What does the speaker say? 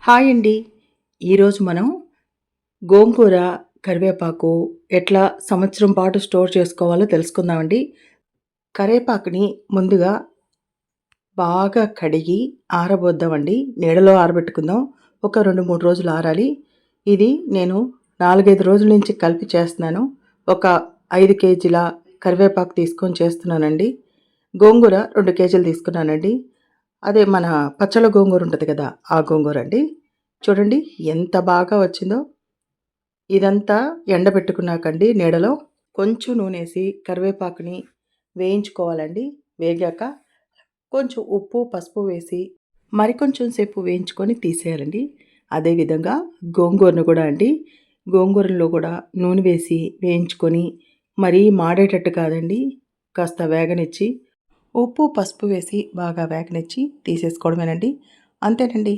Hi అండి. ఈరోజు మనం గోంగూర, కరివేపాకు ఎట్లా సంవత్సరం పాటు స్టోర్ చేసుకోవాలో తెలుసుకుందామండి. కరివేపాకుని ముందుగా బాగా కడిగి ఆరబోద్దామండి. నీడలో ఆరబెట్టుకుందాం. ఒక 2, 3 రోజులు ఆరాలి. ఇది నేను 4, 5 రోజుల నుంచి కలిపి చేస్తున్నాను. ఒక 5 కేజీల కరివేపాకు తీసుకొని చేస్తున్నానండి. గోంగూర 2 కేజీలు తీసుకున్నానండి. అదే మన పచ్చళ్ళ గోంగూర ఉంటది కదా! ఆ గోంగూరండి. చూడండి ఎంత బాగా వచ్చిందో. ఇదంతా ఎండబెట్టుకున్నాకండి నీడలో కొంచెం నూనేసి కరివేపాకుని వేయించుకోవాలండి. వేగాక కొంచెం ఉప్పు, పసుపు వేసి మరికొంచెం సేపు వేయించుకొని తీసేయాలండి. అదేవిధంగా గోంగూరను కూడా అండి, గోంగూరలో కూడా నూనె వేసి వేయించుకొని మరీ మాడేటట్టు కాదండి, కాస్త వేగనిచ్చి ఉప్పు, పసుపు వేసి బాగా వేగనిచ్చి తీసేసుకోవడమేనండి. అంతేనండి.